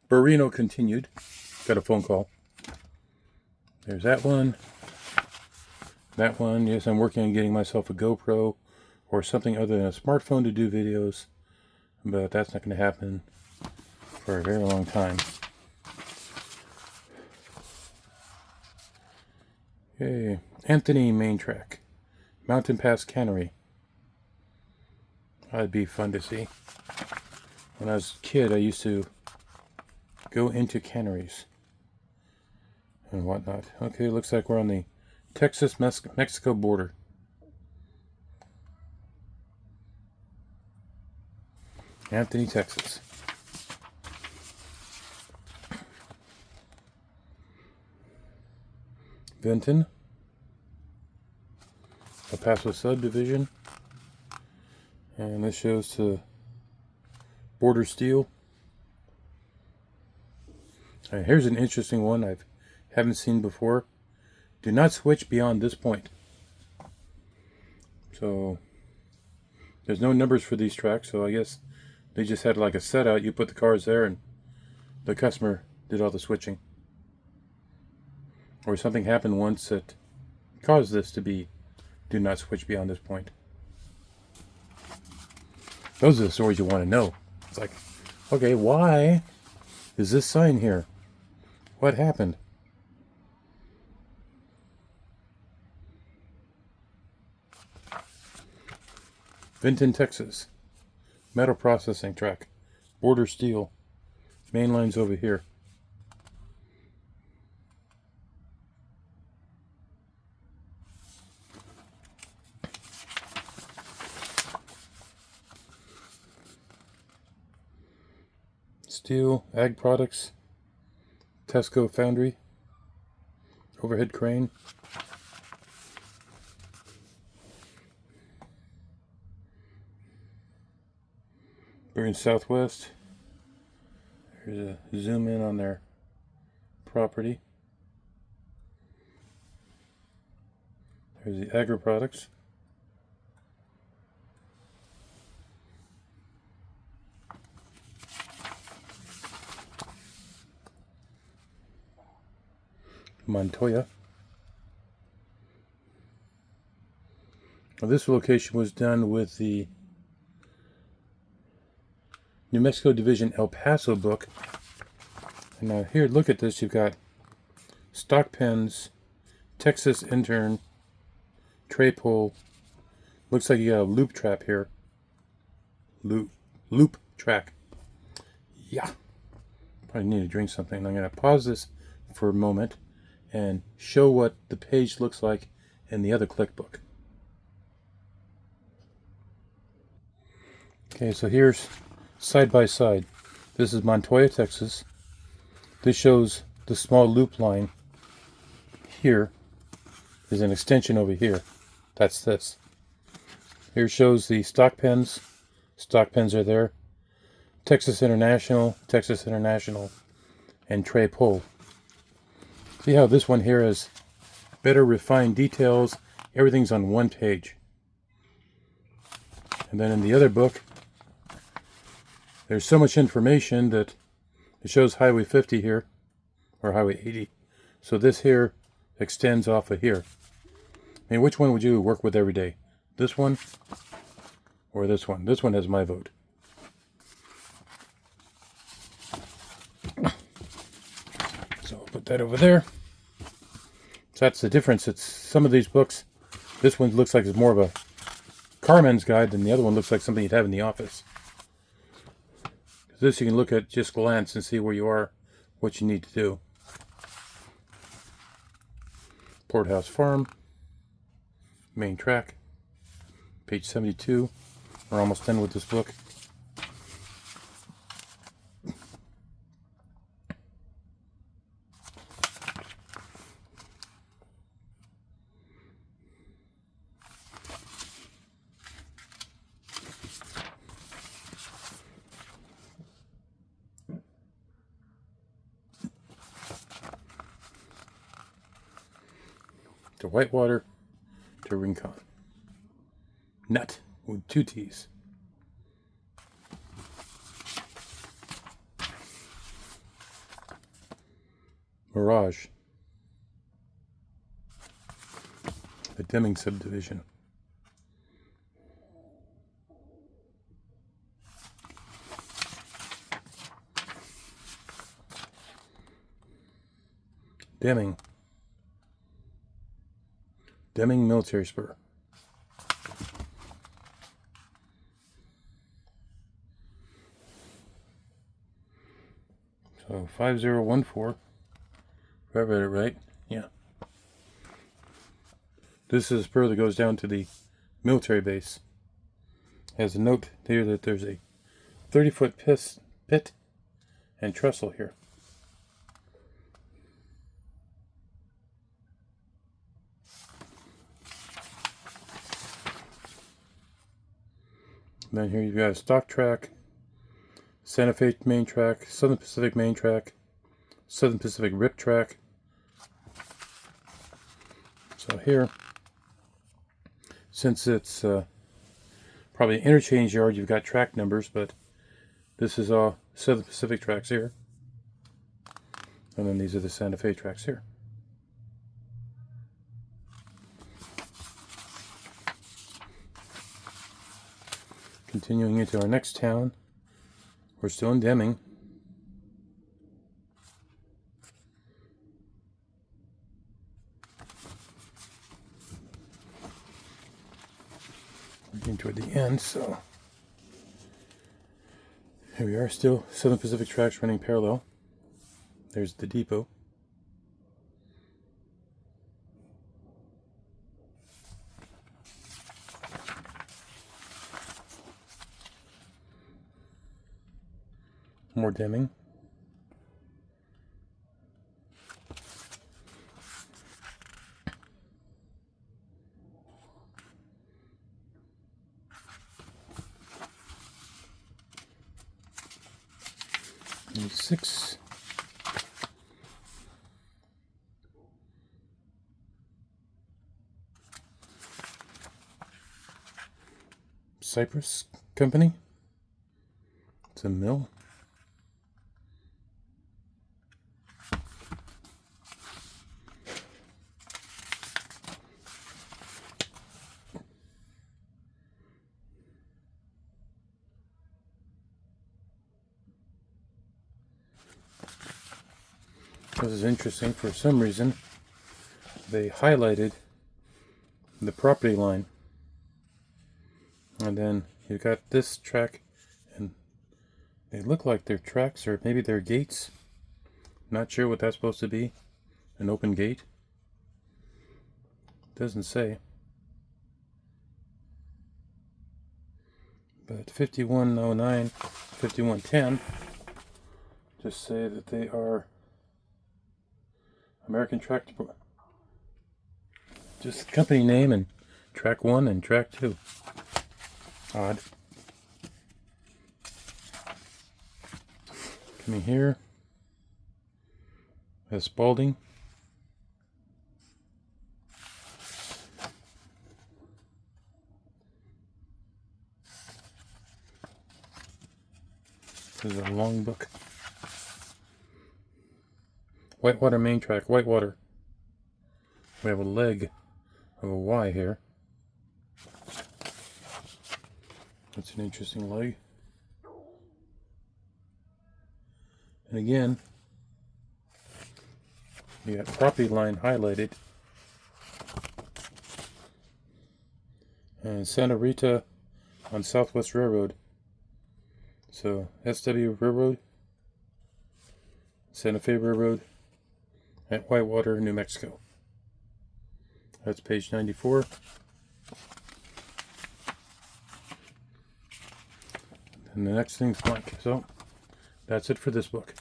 Burrino continued. Got a phone call. There's that one. That one. Yes, I'm working on getting myself a GoPro or something other than a smartphone to do videos. But that's not going to happen for a very long time. Okay. Anthony main track. Mountain Pass Cannery. That'd be fun to see. When I was a kid, I used to go into canneries and whatnot. Okay, looks like we're on the Texas-Mexico border. Anthony, Texas. Vinton. A Paso subdivision. And this shows to border steel. Right, here's an interesting one I haven't seen before. Do not switch beyond this point. So there's no numbers for these tracks, so I guess they just had like a set out. You put the cars there and the customer did all the switching. Or something happened once that caused this to be do not switch beyond this point. Those are the stories you want to know. It's like, okay, why is this sign here? What happened? Vinton, Texas. Metal processing track. Border steel. Main line's over here. Steel, ag products, Tesco foundry, overhead crane, Bergen Southwest. Here's a zoom in on their property. There's the agri products. Montoya. Now, this location was done with the New Mexico Division El Paso book. And now here, look at this. You've got stock pens, Texas intern, tray pull. Looks like you got a loop trap here. Loop track. Yeah. Probably need to drink something. I'm going to pause this for a moment and show what the page looks like in the other CLIC book. Okay, so here's side by side. This is Montoya, Texas. This shows the small loop line. Here is an extension over here. That's this. Here shows the stock pens. Stock pens are there. Texas International, and tray pull. See how this one here has better refined details. Everything's on one page. And then in the other book, there's so much information that it shows Highway 50 here, or Highway 80. So this here extends off of here. I mean, which one would you work with every day? This one or this one? This one has my vote. So I'll put that over there. So that's the difference. It's some of these books, this one looks like it's more of a carman's guide than the other one looks like something you'd have in the office. This you can look at just glance and see where you are, what you need to do. Porthouse Farm, main track, page 72. We're almost done with this book. To Whitewater, to Rincon. Nut with 2 T's. Mirage, the Deming subdivision. Deming military spur. So 5014, if I read it right, yeah. This is a spur that goes down to the military base. Has a note here that there's a 30-foot pit and trestle here. And then here you've got a stock track, Santa Fe main track, Southern Pacific main track, Southern Pacific rip track. So here, since it's probably an interchange yard, you've got track numbers, but this is all Southern Pacific tracks here. And then these are the Santa Fe tracks here. Continuing into our next town, we're still in Deming. We're getting toward the end, so here we are, still Southern Pacific tracks running parallel. There's the depot. More Deming. And 6. Cypress Company. It's a mill. This is interesting. For some reason, they highlighted the property line. And then you've got this track, and they look like they're tracks, or maybe they're gates. Not sure what that's supposed to be. An open gate. Doesn't say. But 5109, 5110 just say that they are American Tractor. Just company name and track 1 and track 2. Odd. Coming here. Has Spalding. This is a long book. Whitewater main track, Whitewater. We have a leg of a Y here. That's an interesting leg. And again, you got property line highlighted. And Santa Rita on Southwest Railroad. So SW Railroad, Santa Fe Railroad, at Whitewater, New Mexico. That's page 94. And the next thing's blank. So that's it for this book.